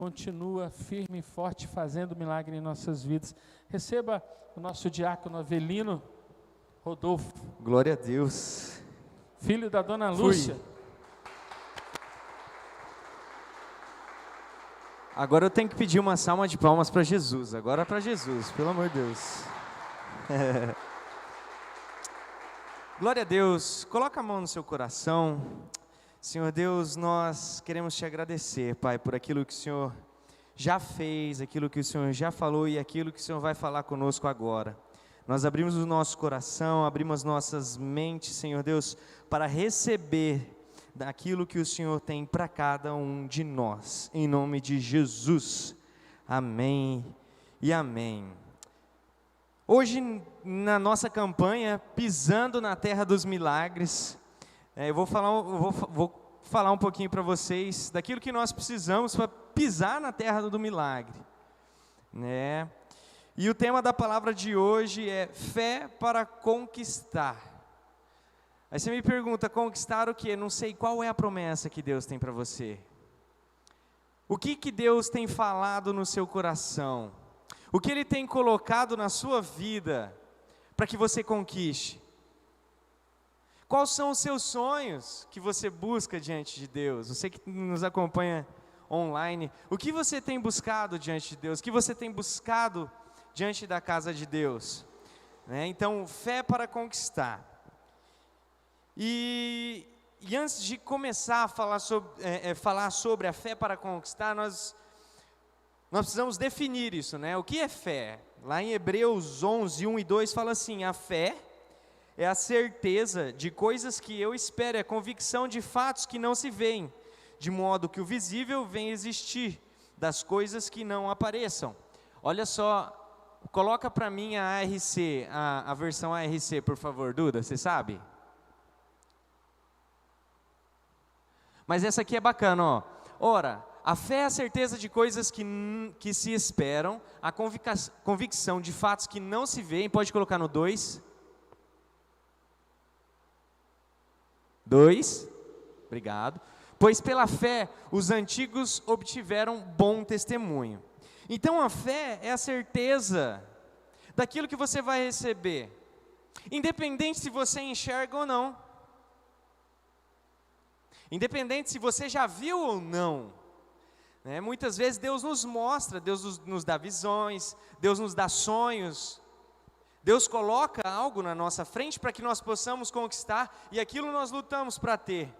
continua firme e forte, fazendo milagre em nossas vidas. Receba o nosso diácono Avelino Rodolfo. Glória a Deus. Filho da dona Lúcia. Agora eu tenho que pedir uma salva de palmas para Jesus. Agora para Jesus, pelo amor de Deus. Glória a Deus. Coloca a mão no seu coração. Senhor Deus, nós queremos te agradecer, Pai, por aquilo que o Senhor já fez, aquilo que o Senhor já falou e aquilo que o Senhor vai falar conosco agora. Nós abrimos o nosso coração, abrimos nossas mentes, Senhor Deus, para receber daquilo que o Senhor tem para cada um de nós, em nome de Jesus. Amém e amém. Hoje, na nossa campanha, Pisando na Terra dos Milagres, eu vou falar um pouquinho para vocês daquilo que nós precisamos para pisar na terra do milagre, né? E o tema da palavra de hoje é fé para conquistar. Aí você me pergunta, conquistar o quê? Não sei, qual é a promessa que Deus tem para você? O que Deus tem falado no seu coração? O que Ele tem colocado na sua vida para que você conquiste? Quais são os seus sonhos que você busca diante de Deus? Você que nos acompanha online, o que você tem buscado diante de Deus? O que você tem buscado diante da casa de Deus? Então, fé para conquistar. E antes de começar a falar sobre a fé para conquistar, nós precisamos definir isso, né? O que é fé? Lá em Hebreus 11, 1 e 2 fala assim: a fé é a certeza de coisas que eu espero, é a convicção de fatos que não se veem, de modo que o visível venha existir, das coisas que não apareçam. Olha só, coloca para mim a ARC, a versão ARC, por favor, Duda, você sabe? Mas essa aqui é bacana, ó. Ora, a fé é a certeza de coisas que se esperam, a convicção de fatos que não se veem, pode colocar no 2. 2, obrigado. Pois pela fé os antigos obtiveram bom testemunho. Então a fé é a certeza daquilo que você vai receber, independente se você enxerga ou não, independente se você já viu ou não, né? Muitas vezes Deus nos mostra, Deus nos dá visões, Deus nos dá sonhos, Deus coloca algo na nossa frente para que nós possamos conquistar, e aquilo nós lutamos para ter.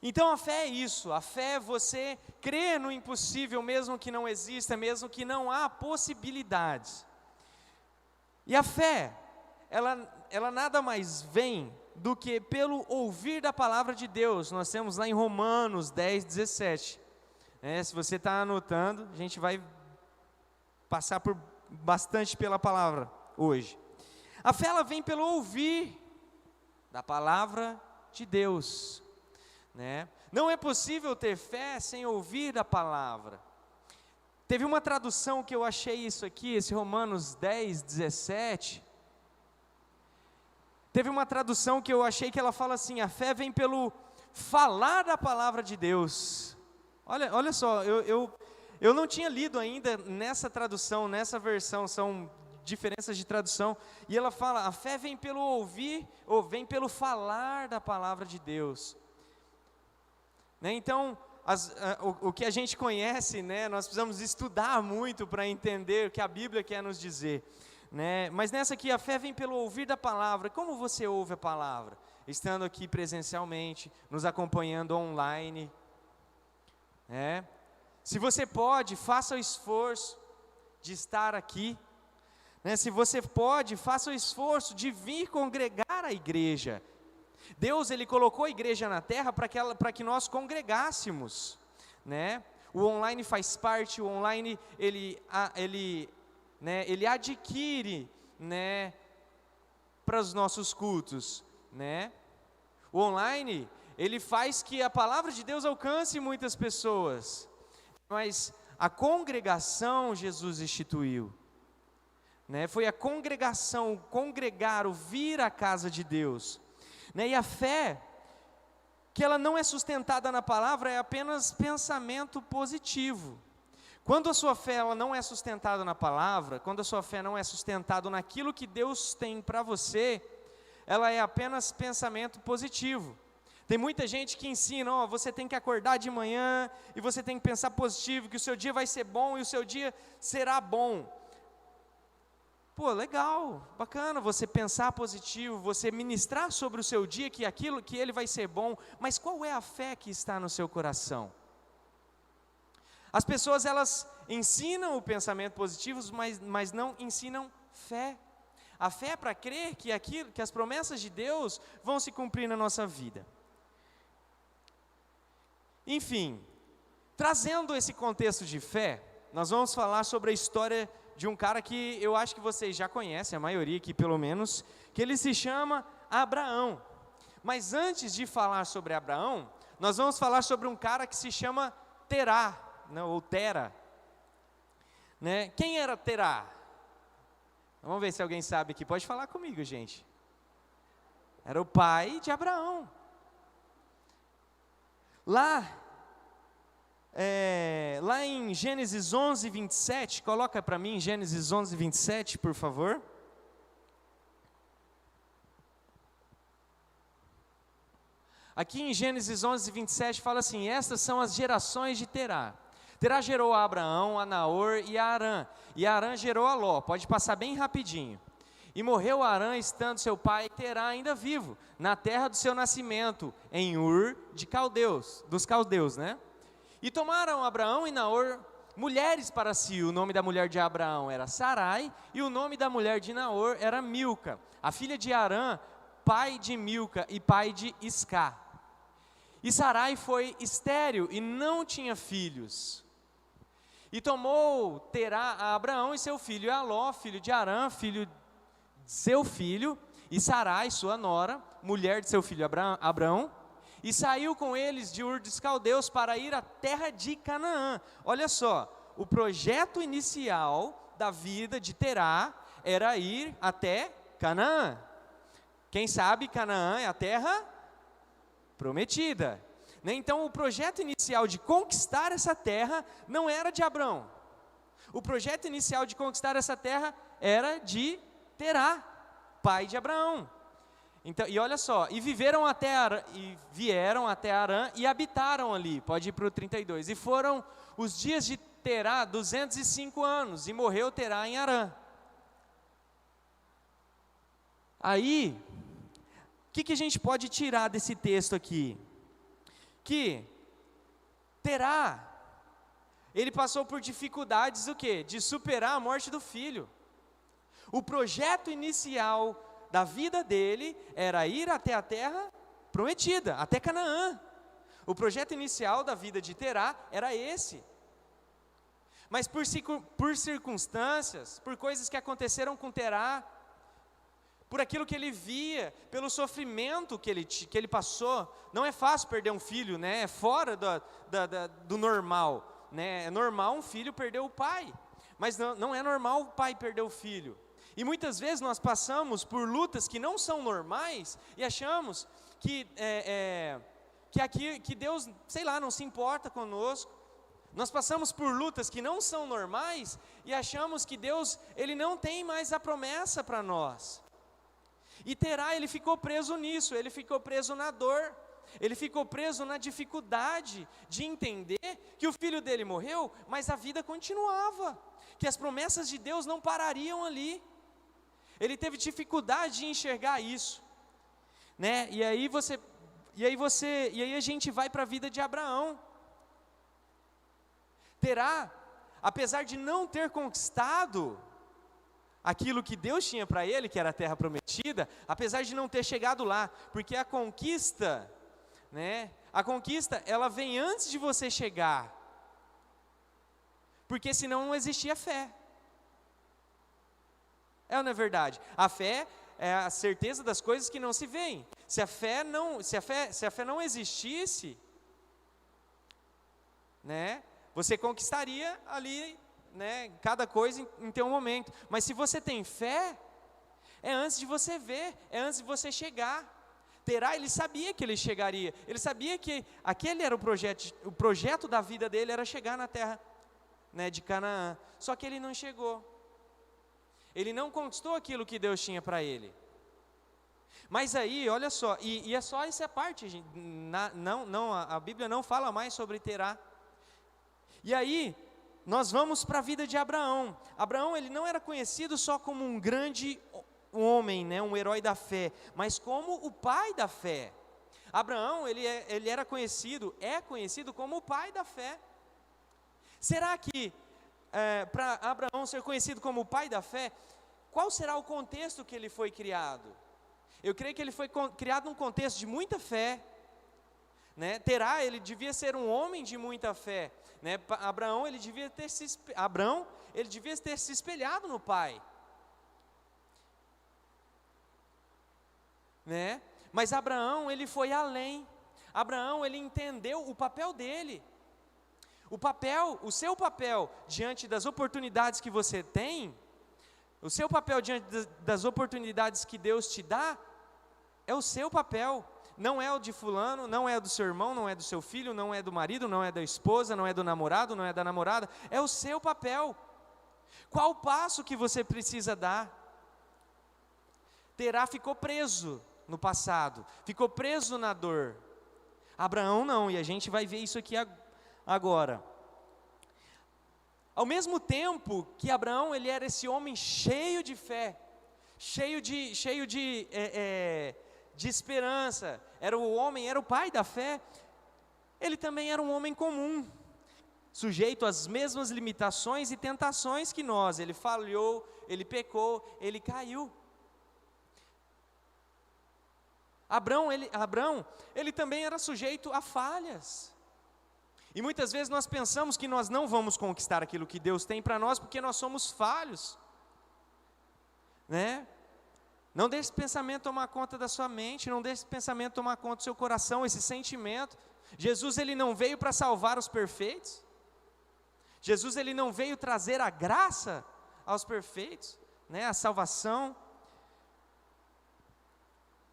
Então a fé é isso, a fé é você crer no impossível, mesmo que não exista, mesmo que não há possibilidades. E a fé, ela nada mais vem do que pelo ouvir da palavra de Deus. Nós temos lá em Romanos 10, 17. Se você está anotando, a gente vai passar bastante pela palavra hoje. A fé, ela vem pelo ouvir da palavra de Deus, né? Não é possível ter fé sem ouvir da palavra. Teve uma tradução que eu achei isso aqui, esse Romanos 10, 17. Teve uma tradução que eu achei que ela fala assim: a fé vem pelo falar da palavra de Deus. Olha só, eu não tinha lido ainda nessa tradução, nessa versão, são diferenças de tradução, e ela fala, a fé vem pelo ouvir, ou vem pelo falar da palavra de Deus, né? Então, o que a gente conhece, né, nós precisamos estudar muito para entender o que a Bíblia quer nos dizer, né? Mas nessa aqui, a fé vem pelo ouvir da palavra. Como você ouve a palavra? Estando aqui presencialmente, nos acompanhando online, né? Se você pode, faça o esforço de estar aqui, né? Se você pode, faça o esforço de vir congregar a igreja. Deus, Ele colocou a igreja na terra para que nós congregássemos, né? O online faz parte, o online, ele adquire, né, para os nossos cultos, né? O online, ele faz que a palavra de Deus alcance muitas pessoas. Mas a congregação Jesus instituiu, né? Foi a congregação, congregar, o vir à casa de Deus, né? E a fé que ela não é sustentada na palavra é apenas pensamento positivo. Quando a sua fé ela não é sustentada na palavra, quando a sua fé não é sustentada naquilo que Deus tem para você, ela é apenas pensamento positivo. Tem muita gente que ensina, você tem que acordar de manhã e você tem que pensar positivo, que o seu dia vai ser bom e o seu dia será bom. Pô, legal, bacana você pensar positivo, você ministrar sobre o seu dia que aquilo que ele vai ser bom, mas qual é a fé que está no seu coração? As pessoas elas ensinam o pensamento positivo, mas não ensinam fé. A fé é para crer que as promessas de Deus vão se cumprir na nossa vida. Enfim, trazendo esse contexto de fé, nós vamos falar sobre a história de um cara que eu acho que vocês já conhecem, a maioria aqui pelo menos, que ele se chama Abraão. Mas antes de falar sobre Abraão, nós vamos falar sobre um cara que se chama Terá, ou Tera. Né? Quem era Terá? Vamos ver se alguém sabe aqui, pode falar comigo, gente. Era o pai de Abraão. Lá em Gênesis 11, 27, coloca para mim Gênesis 11, 27, por favor. Aqui em Gênesis 11, 27 fala assim: estas são as gerações de Terá. Terá gerou a Abraão, a Naor e a Arã. E Arã gerou a Ló, pode passar bem rapidinho. E morreu Arã, estando seu pai Terá ainda vivo, na terra do seu nascimento, em Ur dos caldeus, né? E tomaram Abraão e Naor mulheres para si. O nome da mulher de Abraão era Sarai, e o nome da mulher de Naor era Milca, a filha de Arã, pai de Milca e pai de Iscá. E Sarai foi estéril e não tinha filhos. E tomou Terá a Abraão e seu filho Aló, filho de Arã, filho de seu filho, e Sarai, sua nora, mulher de seu filho Abraão, e saiu com eles de Ur dos Caldeus para ir à terra de Canaã. Olha só, o projeto inicial da vida de Terá era ir até Canaã. Quem sabe Canaã é a terra prometida. Então o projeto inicial de conquistar essa terra não era de Abraão. O projeto inicial de conquistar essa terra era de Terá, pai de Abraão. Então, e olha só, vieram até Arã e habitaram ali. Pode ir para o 32. E foram os dias de Terá 205 anos, e morreu Terá em Arã. Aí, o que a gente pode tirar desse texto aqui? Que Terá, ele passou por dificuldades o quê? De superar a morte do filho. O projeto inicial da vida dele era ir até a terra prometida, até Canaã. O projeto inicial da vida de Terá era esse. Mas por circunstâncias, por coisas que aconteceram com Terá, por aquilo que ele via, pelo sofrimento que ele passou, não é fácil perder um filho, né? É fora do normal, né? É normal um filho perder o pai, mas não é normal o pai perder o filho. E muitas vezes nós passamos por lutas que não são normais e achamos que Deus, sei lá, não se importa conosco. Nós passamos por lutas que não são normais e achamos que Deus, Ele não tem mais a promessa para nós. E Terá, ele ficou preso nisso, ele ficou preso na dor, ele ficou preso na dificuldade de entender que o filho dele morreu, mas a vida continuava, que as promessas de Deus não parariam ali. Ele teve dificuldade de enxergar isso, né? E aí a gente vai para a vida de Abraão. Terá, apesar de não ter conquistado aquilo que Deus tinha para ele, que era a terra prometida, apesar de não ter chegado lá, porque a conquista, né? A conquista, ela vem antes de você chegar, porque senão não existia fé. É ou não é verdade? A fé é a certeza das coisas que não se veem. Se a fé não existisse, né, você conquistaria ali, né, cada coisa em teu momento. Mas se você tem fé, é antes de você ver, é antes de você chegar. Terá, ele sabia que ele chegaria, ele sabia que aquele era o projeto da vida dele era chegar na terra, né, de Canaã, só que ele não chegou, ele não conquistou aquilo que Deus tinha para ele. Mas aí, olha só, e é só essa parte, gente, a Bíblia não fala mais sobre Terá. E aí, nós vamos para a vida de Abraão. Abraão, ele não era conhecido só como um grande homem, né, um herói da fé, mas como o pai da fé. Abraão, ele era conhecido, é conhecido como o pai da fé. Será que, para Abraão ser conhecido como o pai da fé, qual será o contexto que ele foi criado? Eu creio que ele foi criado num contexto de muita fé, né? Terá, ele devia ser um homem de muita fé, né? Abraão, ele devia ter se espelhado no pai, né? Mas Abraão, ele foi além. Abraão, ele entendeu o papel dele. O seu papel diante das oportunidades que você tem, o seu papel diante das oportunidades que Deus te dá, é o seu papel. Não é o de fulano, não é do seu irmão, não é do seu filho, não é do marido, não é da esposa, não é do namorado, não é da namorada, é o seu papel. Qual o passo que você precisa dar? Terá ficou preso no passado, ficou preso na dor. Abraão não, e a gente vai ver isso aqui agora. Ao mesmo tempo que Abraão, ele era esse homem cheio de fé, cheio de esperança, era o pai da fé, ele também era um homem comum, sujeito às mesmas limitações e tentações que nós. Ele falhou, ele pecou, ele caiu. Abraão, ele também era sujeito a falhas. E muitas vezes nós pensamos que nós não vamos conquistar aquilo que Deus tem para nós, porque nós somos falhos, né? Não deixe esse pensamento tomar conta da sua mente, não deixe esse pensamento tomar conta do seu coração, esse sentimento. Jesus, ele não veio para salvar os perfeitos. Jesus, ele não veio trazer a graça aos perfeitos, né? A salvação.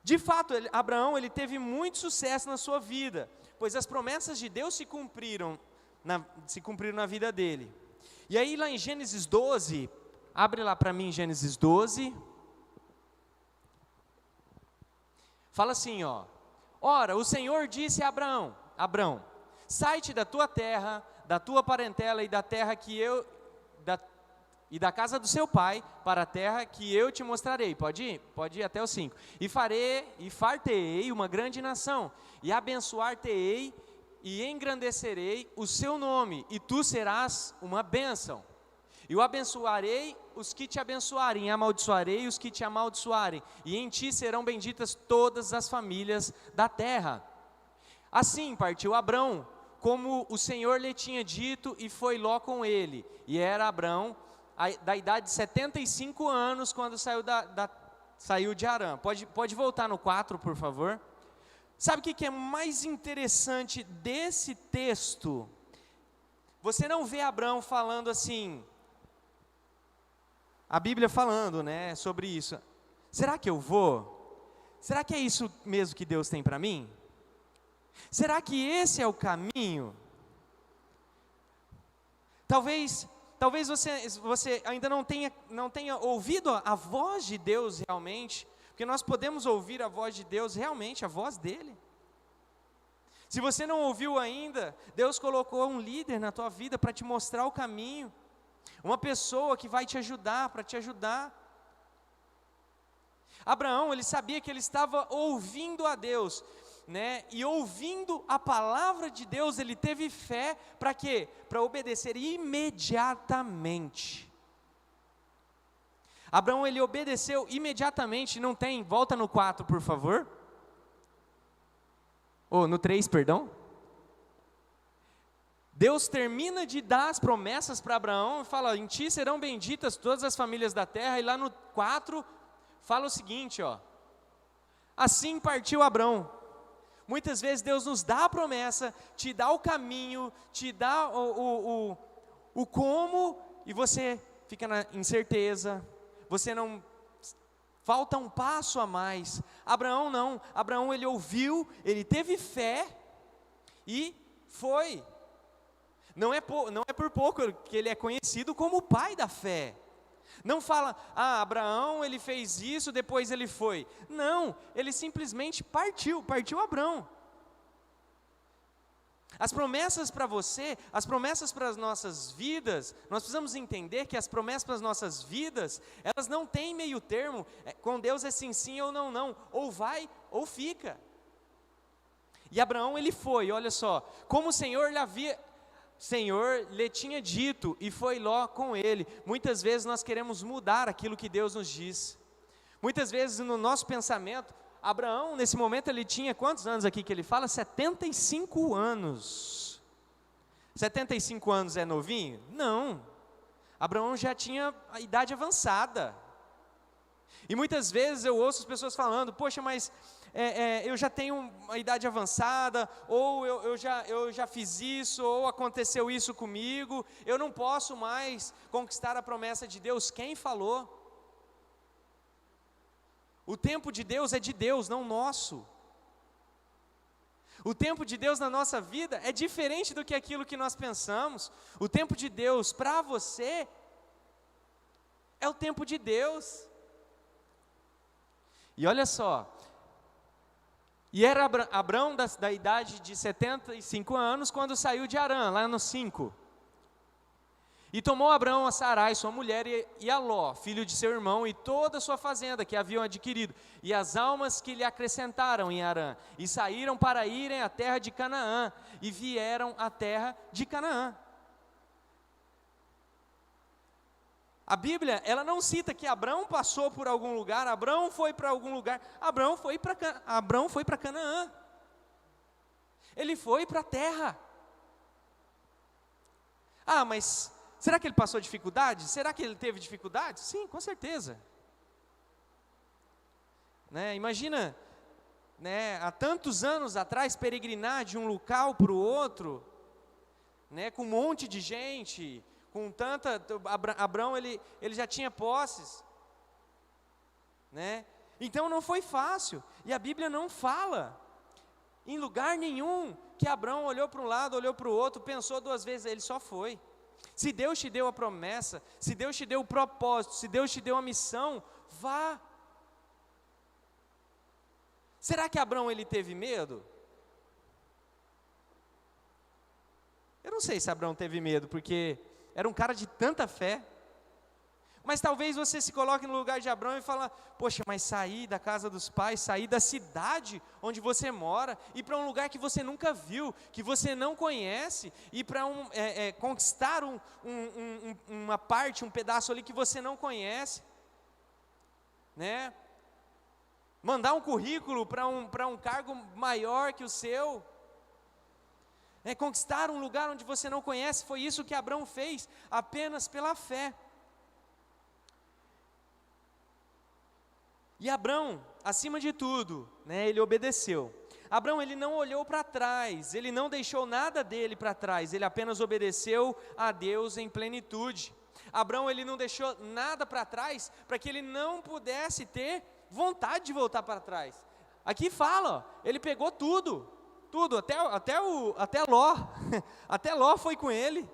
De fato, Abraão, ele teve muito sucesso na sua vida, pois as promessas de Deus se cumpriram na vida dele. E aí lá em Gênesis 12, abre lá para mim Gênesis 12, fala assim, ó: ora, o Senhor disse a Abraão, sai-te da tua terra, da tua parentela e da terra e da casa do seu pai, para a terra que eu te mostrarei. Pode ir? Pode ir até o 5. E far-te-ei uma grande nação, e abençoar-te-ei, e engrandecerei o seu nome, e tu serás uma bênção. E o abençoarei os que te abençoarem, e amaldiçoarei os que te amaldiçoarem, e em ti serão benditas todas as famílias da terra. Assim partiu Abrão, como o Senhor lhe tinha dito, e foi Ló com ele. E era Abrão da idade de 75 anos, quando saiu de Harã. Pode voltar no 4, por favor. Sabe o que é mais interessante desse texto? Você não vê Abrão falando assim, a Bíblia falando, né, sobre isso. Será que eu vou? Será que é isso mesmo que Deus tem para mim? Será que esse é o caminho? Talvez você ainda não tenha ouvido a voz de Deus realmente, porque nós podemos ouvir a voz de Deus realmente, a voz dele. Se você não ouviu ainda, Deus colocou um líder na tua vida para te mostrar o caminho, uma pessoa que vai te ajudar, para te ajudar. Abraão, ele sabia que ele estava ouvindo a Deus, né? E ouvindo a palavra de Deus, ele teve fé para quê? Para obedecer imediatamente. Abraão, ele obedeceu imediatamente. Não tem, volta no 4, por favor. No 3, perdão. Deus termina de dar as promessas para Abraão e fala: em ti serão benditas todas as famílias da terra. E lá no 4 fala o seguinte, ó: assim partiu Abrão. Muitas vezes Deus nos dá a promessa, te dá o caminho, te dá o como, e você fica na incerteza, você não falta um passo a mais. Abraão não, Abraão ele ouviu, ele teve fé e foi. Não é por pouco que ele é conhecido como o pai da fé. Não fala, Abraão ele fez isso, depois ele foi. Não, ele simplesmente partiu Abraão. As promessas para você, as promessas para as nossas vidas, nós precisamos entender que as promessas para as nossas vidas, elas não têm meio termo, com Deus é sim, sim ou não, não, ou vai ou fica. E Abraão ele foi, olha só, como o Senhor lhe tinha dito, e foi Ló com ele. Muitas vezes nós queremos mudar aquilo que Deus nos diz, muitas vezes no nosso pensamento. Abraão, nesse momento, ele tinha quantos anos aqui que ele fala? 75 anos. 75 anos é novinho? Não. Abraão já tinha a idade avançada. E muitas vezes eu ouço as pessoas falando, poxa, mas eu já tenho uma idade avançada, ou eu já fiz isso, ou aconteceu isso comigo, eu não posso mais conquistar a promessa de Deus. Quem falou? O tempo de Deus é de Deus, não nosso. O tempo de Deus na nossa vida é diferente do que aquilo que nós pensamos. O tempo de Deus para você é o tempo de Deus. E olha só, e era Abraão da idade de 75 anos quando saiu de Harã, lá no 5. E tomou Abraão a Sarai, sua mulher, e a Ló, filho de seu irmão, e toda a sua fazenda que haviam adquirido, e as almas que lhe acrescentaram em Harã, e saíram para irem à terra de Canaã, e vieram à terra de Canaã. A Bíblia, ela não cita que Abraão passou por algum lugar, Abraão foi para algum lugar, Abraão foi para Canaã. Ele foi para a terra. Mas será que ele passou dificuldade? Será que ele teve dificuldade? Sim, com certeza. Imagina, há tantos anos atrás, peregrinar de um local para o outro, com um monte de gente, com tanta... Abraão, ele já tinha posses, então não foi fácil, e a Bíblia não fala, em lugar nenhum, que Abraão olhou para um lado, olhou para o outro, pensou duas vezes, ele só foi. Se Deus te deu a promessa, se Deus te deu o propósito, se Deus te deu a missão, vá. Será que Abraão ele teve medo? Eu não sei se Abraão teve medo, porque era um cara de tanta fé. Mas talvez você se coloque no lugar de Abraão e fala, poxa, mas sair da casa dos pais, sair da cidade onde você mora, ir para um lugar que você nunca viu, que você não conhece, ir para conquistar uma parte, um pedaço ali que você não conhece, mandar um currículo para um cargo maior que o seu, conquistar um lugar onde você não conhece, foi isso que Abraão fez, apenas pela fé. E Abraão, acima de tudo, ele obedeceu. Abraão, ele não olhou para trás, ele não deixou nada dele para trás, ele apenas obedeceu a Deus em plenitude. Abraão, ele não deixou nada para trás, para que ele não pudesse ter vontade de voltar para trás. Aqui fala, ele pegou tudo, até Ló, até Ló foi com ele.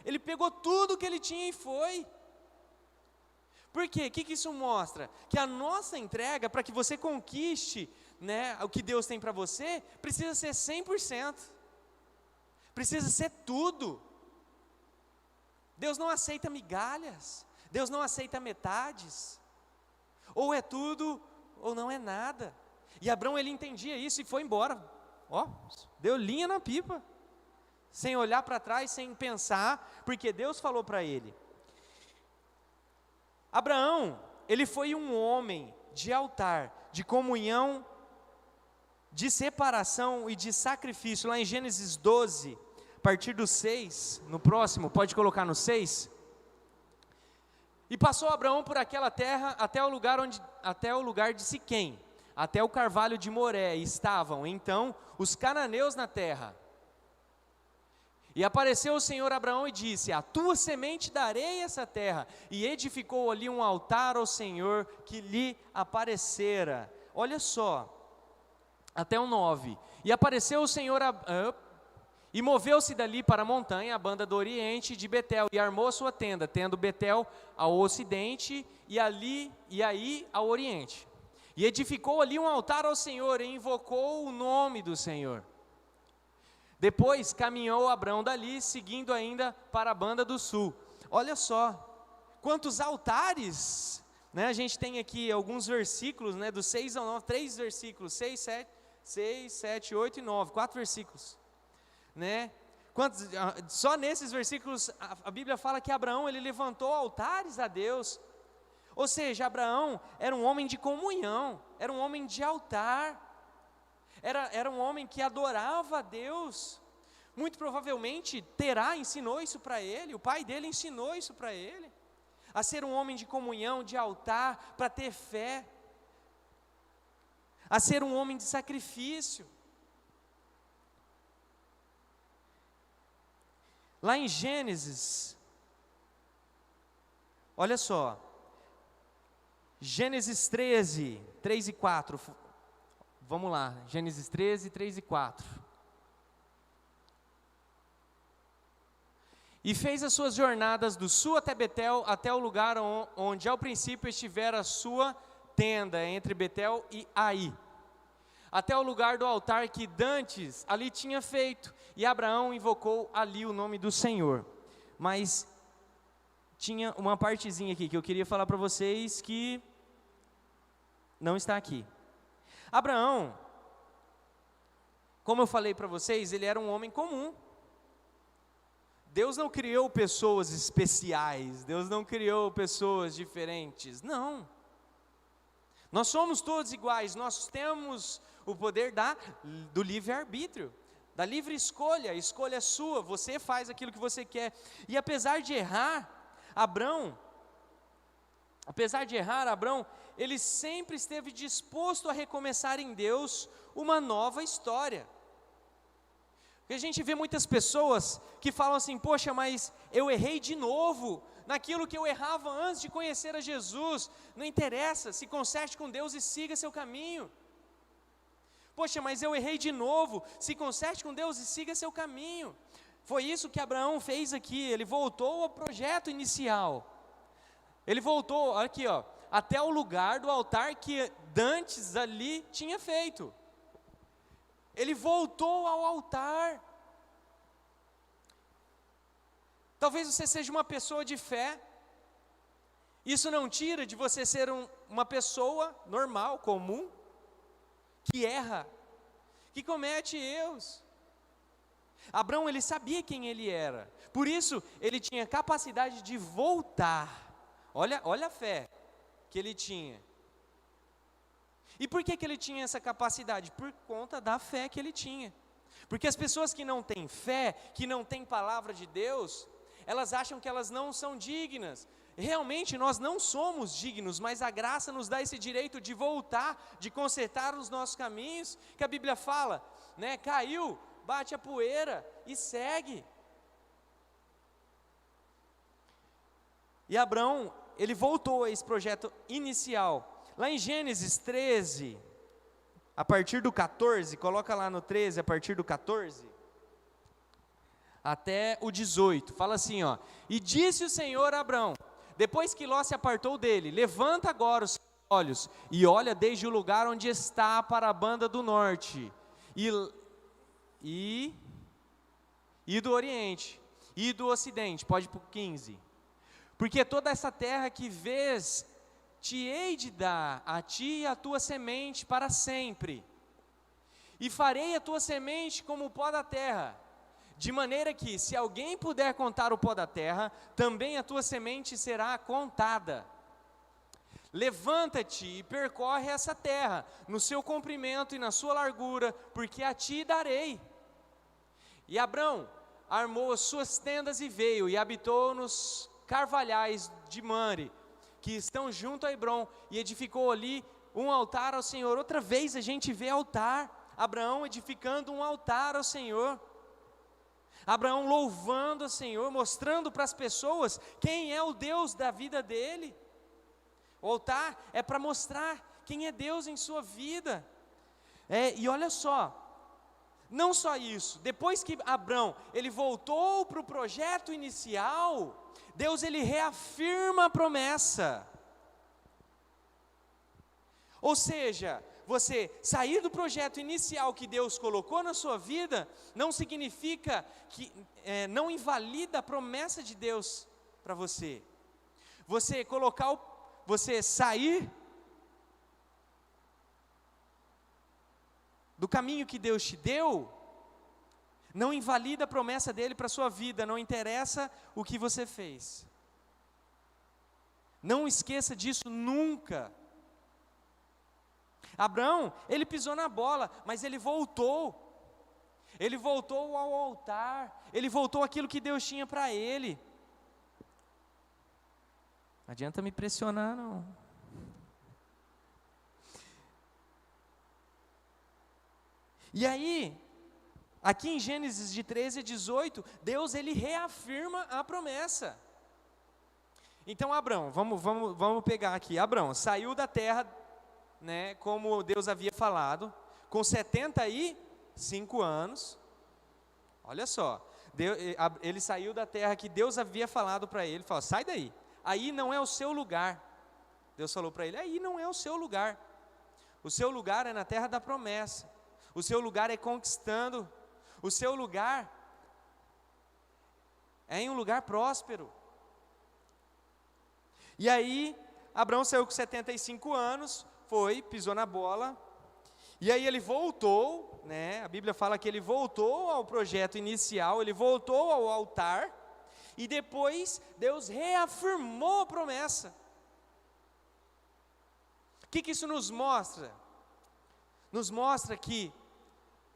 Ele pegou tudo que ele tinha e foi. Por quê? O que isso mostra? Que a nossa entrega, para que você conquiste o que Deus tem para você, precisa ser 100%, precisa ser tudo. Deus não aceita migalhas, Deus não aceita metades, ou é tudo, ou não é nada. E Abraão, ele entendia isso e foi embora, deu linha na pipa, sem olhar para trás, sem pensar, porque Deus falou para ele. Abraão, ele foi um homem de altar, de comunhão, de separação e de sacrifício. Lá em Gênesis 12, a partir do 6, no próximo, pode colocar no 6. E passou Abraão por aquela terra até o lugar de Siquém, até o carvalho de Moré, estavam então os cananeus na terra. E apareceu o Senhor a Abraão e disse: a tua semente darei essa terra. E edificou ali um altar ao Senhor que lhe aparecera. Olha só, até o 9. E apareceu o Senhor e moveu-se dali para a montanha, a banda do oriente de Betel, e armou sua tenda, tendo Betel ao ocidente e aí ao oriente. E edificou ali um altar ao Senhor e invocou o nome do Senhor. Depois caminhou Abrão dali, seguindo ainda para a banda do sul. Olha só, quantos altares, né? A gente tem aqui alguns versículos, né, do 6 ao 9, 3 versículos, 6, 7, 8 e 9, 4 versículos, né? Só nesses versículos a Bíblia fala que Abraão, ele levantou altares a Deus. Ou seja, Abraão era um homem de comunhão, era um homem de altar. Era um homem que adorava a Deus. Muito provavelmente Terá ensinou isso para ele, o pai dele ensinou isso para ele, a ser um homem de comunhão, de altar, para ter fé, a ser um homem de sacrifício. Lá em Gênesis, olha só, Gênesis 13, 3 e 4, vamos lá, Gênesis 13, 3 e 4. E fez as suas jornadas do sul até Betel, até o lugar onde ao princípio estivera a sua tenda, entre Betel e Ai, até o lugar do altar que dantes ali tinha feito, e Abraão invocou ali o nome do Senhor. Mas tinha uma partezinha aqui que eu queria falar para vocês que não está aqui. Abraão, como eu falei para vocês, ele era um homem comum. Deus não criou pessoas especiais, Deus não criou pessoas diferentes, não. Nós somos todos iguais, nós temos o poder do livre-arbítrio, da livre escolha, a escolha é sua, você faz aquilo que você quer. E apesar de errar, Abrão, ele sempre esteve disposto a recomeçar em Deus uma nova história. Porque a gente vê muitas pessoas que falam assim: poxa, mas eu errei de novo naquilo que eu errava antes de conhecer a Jesus. Não interessa, se conserte com Deus e siga seu caminho. Poxa, mas eu errei de novo, se conserte com Deus e siga seu caminho. Foi isso que Abraão fez aqui, ele voltou ao projeto inicial. Ele voltou, aqui ó, até o lugar do altar que dantes ali tinha feito. Ele voltou ao altar. Talvez você seja uma pessoa de fé. Isso não tira de você ser uma pessoa normal, comum, que erra, que comete erros. Abrão, ele sabia quem ele era. Por isso, ele tinha capacidade de voltar. Olha a fé que ele tinha. E por que ele tinha essa capacidade? Por conta da fé que ele tinha. Porque as pessoas que não têm fé, que não têm palavra de Deus, elas acham que elas não são dignas. Realmente nós não somos dignos, mas a graça nos dá esse direito de voltar, de consertar os nossos caminhos, que a Bíblia fala, né? Caiu, bate a poeira e segue. E Abrão, ele voltou a esse projeto inicial. Lá em Gênesis 13, a partir do 14, coloca lá no 13, a partir do 14, até o 18, fala assim, ó: e disse o Senhor a Abrão, depois que Ló se apartou dele: levanta agora os seus olhos, e olha desde o lugar onde está para a banda do norte, e do oriente, e do ocidente, pode ir para o 15, porque toda essa terra que vês, te hei de dar a ti e a tua semente para sempre, e farei a tua semente como o pó da terra, de maneira que, se alguém puder contar o pó da terra, também a tua semente será contada. Levanta-te e percorre essa terra, no seu comprimento e na sua largura, porque a ti darei. E Abrão armou as suas tendas e veio, e habitou nos carvalhais de Mamre, que estão junto a Hebrom, e edificou ali um altar ao Senhor. Outra vez a gente vê altar, Abraão edificando um altar ao Senhor. Abraão louvando o Senhor, mostrando para as pessoas quem é o Deus da vida dele. O altar é para mostrar quem é Deus em sua vida. E olha só, não só isso, depois que Abraão, ele voltou para o projeto inicial, Deus ele reafirma a promessa. Ou seja, você sair do projeto inicial que Deus colocou na sua vida, não significa que, não invalida a promessa de Deus para você. Você sair do caminho que Deus te deu, não invalida a promessa dele para a sua vida, não interessa o que você fez. Não esqueça disso nunca. Abraão, ele pisou na bola, mas ele voltou ao altar, ele voltou àquilo que Deus tinha para ele. Não adianta me pressionar não. E aí, aqui em Gênesis de 13 a 18, Deus ele reafirma a promessa. Então Abraão, vamos pegar aqui, Abraão saiu da terra, né, como Deus havia falado, com 75 anos, olha só, ele saiu da terra que Deus havia falado para ele, falou, sai daí, aí não é o seu lugar. Deus falou para ele, aí não é o seu lugar é na terra da promessa, o seu lugar é conquistando, o seu lugar é em um lugar próspero. E aí, Abraão saiu com 75 anos, pisou na bola, e aí ele voltou, né? A Bíblia fala que ele voltou ao projeto inicial, ele voltou ao altar, e depois Deus reafirmou a promessa. O que isso nos mostra? Nos mostra que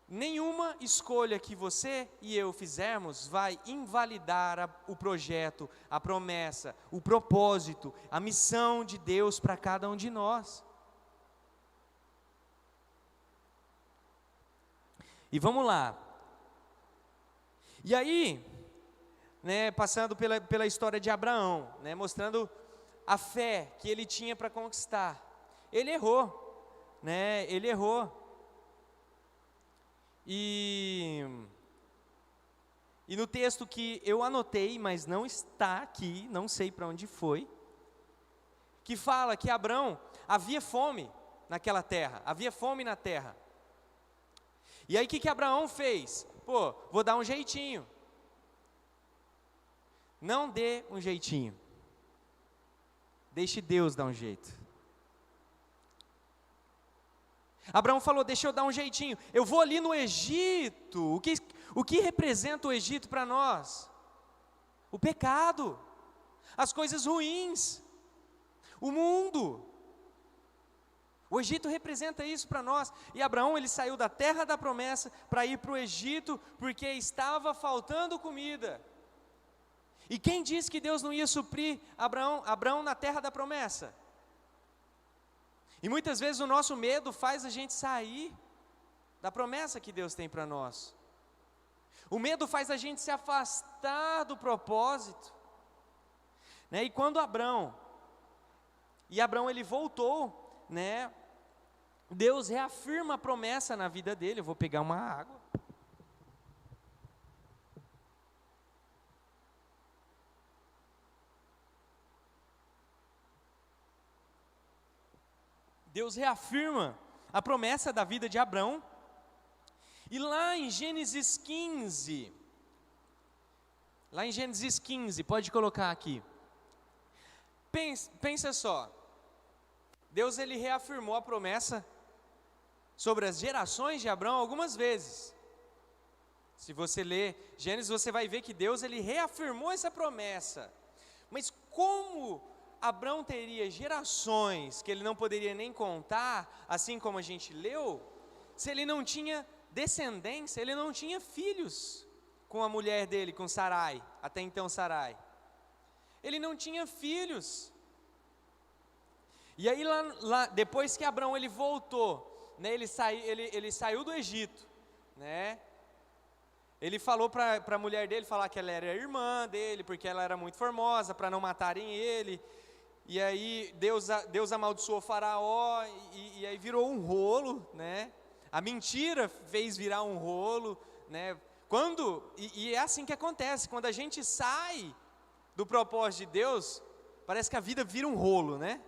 nenhuma escolha que você e eu fizermos vai invalidar o projeto, a promessa, o propósito, a missão de Deus para cada um de nós. E vamos lá. E aí, né, passando pela história de Abraão, né, mostrando a fé que ele tinha para conquistar. Ele errou, né, ele errou. E no texto que eu anotei, mas não está aqui, não sei para onde foi, que fala que Abraão, havia fome naquela terra, havia fome na terra. E aí o que Abraão fez? Vou dar um jeitinho. Não dê um jeitinho. Deixe Deus dar um jeito. Abraão falou, deixa eu dar um jeitinho. Eu vou ali no Egito. O que representa o Egito para nós? O pecado. As coisas ruins. O mundo. O Egito representa isso para nós. E Abraão, ele saiu da terra da promessa para ir para o Egito, porque estava faltando comida. E quem disse que Deus não ia suprir Abraão na terra da promessa? E muitas vezes o nosso medo faz a gente sair da promessa que Deus tem para nós. O medo faz a gente se afastar do propósito. Né? E quando Abraão ele voltou, né? Deus reafirma a promessa na vida dele. Eu vou pegar uma água. Deus reafirma a promessa da vida de Abraão. E lá em Gênesis 15, pode colocar aqui. Pensa só. Deus ele reafirmou a promessa sobre as gerações de Abraão algumas vezes. Se você ler Gênesis, você vai ver que Deus ele reafirmou essa promessa. Mas como Abraão teria gerações que ele não poderia nem contar, assim como a gente leu, se ele não tinha descendência, ele não tinha filhos com a mulher dele, com Sarai, até então Sarai. Ele não tinha filhos. E aí lá depois que Abraão ele voltou, né, ele saiu do Egito, né? ele falou para a mulher dele falar que ela era irmã dele, porque ela era muito formosa, para não matarem ele. E aí Deus amaldiçoou Faraó, e aí virou um rolo, né? A mentira fez virar um rolo, né? E é assim que acontece, quando a gente sai do propósito de Deus, parece que a vida vira um rolo, né?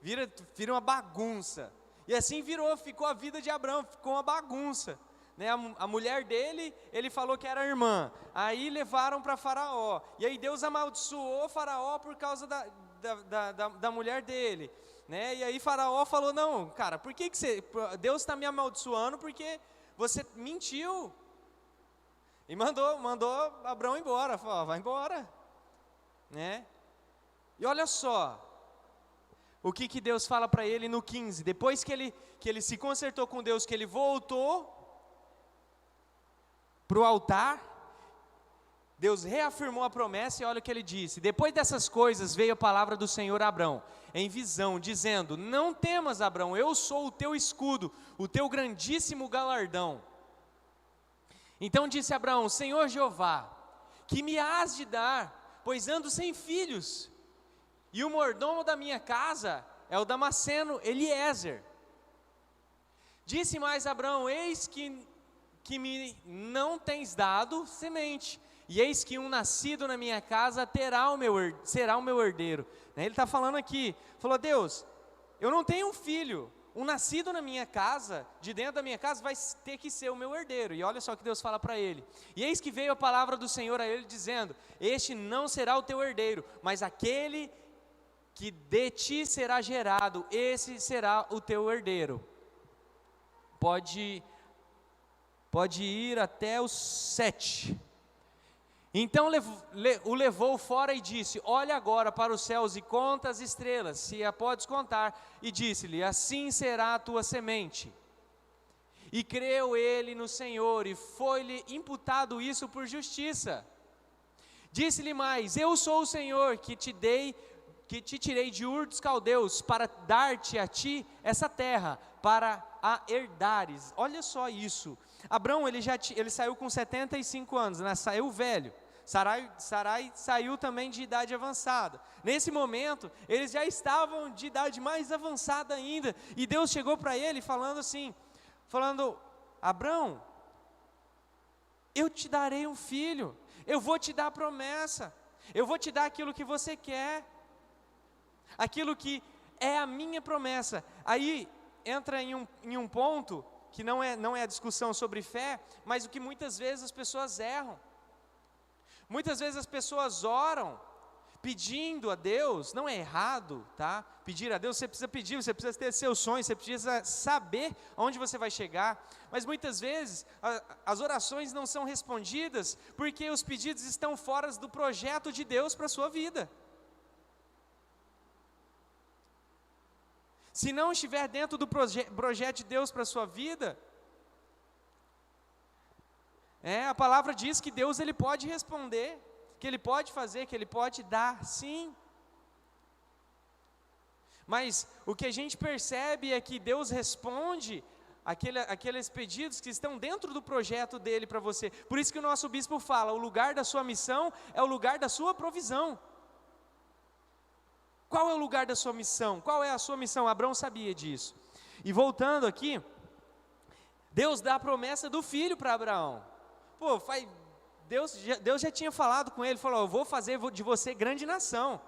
Vira uma bagunça. E assim ficou a vida de Abraão, ficou uma bagunça, né? A mulher dele, ele falou que era irmã, aí levaram para Faraó, e aí Deus amaldiçoou Faraó por causa da mulher dele, né? E aí Faraó falou, não, cara, por que Deus está me amaldiçoando porque você mentiu, e mandou Abraão embora, falou, vai embora, né? E olha só, o que Deus fala para ele no 15, depois que ele se consertou com Deus, que ele voltou para o altar, Deus reafirmou a promessa, e olha o que ele disse: depois dessas coisas veio a palavra do Senhor a Abrão, em visão, dizendo, não temas, Abrão, eu sou o teu escudo, o teu grandíssimo galardão. Então disse Abraão, Senhor Jeová, que me hás de dar, pois ando sem filhos, e o mordomo da minha casa é o Damasceno Eliezer. Disse mais Abraão, eis que me não tens dado semente, e eis que um nascido na minha casa será o meu herdeiro. Ele está falando aqui, falou, Deus, eu não tenho um filho, um nascido na minha casa, de dentro da minha casa, vai ter que ser o meu herdeiro. E olha só o que Deus fala para ele, e eis que veio a palavra do Senhor a ele, dizendo, este não será o teu herdeiro, mas aquele que de ti será gerado, esse será o teu herdeiro. Pode ir até o 7. Então o levou fora e disse, olha agora para os céus e conta as estrelas, se a podes contar, e disse-lhe, assim será a tua semente. E creu ele no Senhor, e foi-lhe imputado isso por justiça. Disse-lhe mais, eu sou o Senhor que te tirei de Ur dos Caldeus, para dar-te a ti essa terra, para a herdares. Olha só isso, Abrão ele saiu com 75 anos, né? Saiu velho. Sarai saiu também de idade avançada. Nesse momento, eles já estavam de idade mais avançada ainda, e Deus chegou para ele falando assim, Abrão, eu te darei um filho, eu vou te dar a promessa, eu vou te dar aquilo que você quer, aquilo que é a minha promessa. Aí entra em um ponto que não é a discussão sobre fé, mas o que muitas vezes as pessoas erram. Muitas vezes as pessoas oram pedindo a Deus, não é errado, tá? Pedir a Deus, você precisa pedir, você precisa ter seus sonhos, você precisa saber aonde você vai chegar, mas muitas vezes as orações não são respondidas porque os pedidos estão fora do projeto de Deus para a sua vida. Se não estiver dentro do projeto de Deus para a sua vida, a palavra diz que Deus ele pode responder, que Ele pode fazer, que Ele pode dar, sim. Mas o que a gente percebe é que Deus responde aqueles pedidos que estão dentro do projeto dEle para você. Por isso que o nosso bispo fala, o lugar da sua missão é o lugar da sua provisão. Qual é o lugar da sua missão? Qual é a sua missão? Abraão sabia disso. E voltando aqui, Deus dá a promessa do filho para Abraão. Deus já tinha falado com ele, falou, eu vou fazer de você grande nação.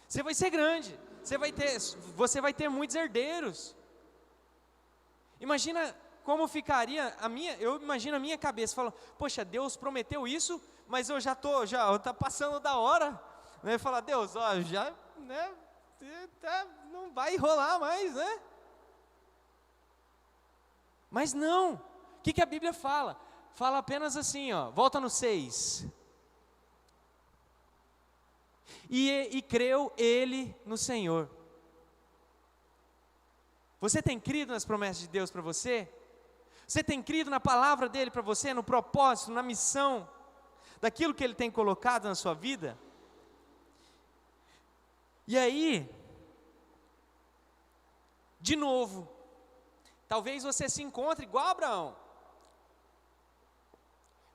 Você vai ser grande, você vai ter muitos herdeiros. Imagina como ficaria eu imagino a minha cabeça, falo, poxa, Deus prometeu isso, mas eu já está passando da hora, né? Falar, Deus, já, né, não vai rolar mais, né? Mas não, o que a Bíblia fala? Fala apenas assim, volta no 6. E creu ele no Senhor. Você tem crido nas promessas de Deus para você? Você tem crido na palavra dele para você, no propósito, na missão, daquilo que ele tem colocado na sua vida? E aí, de novo, talvez você se encontre igual a Abraão.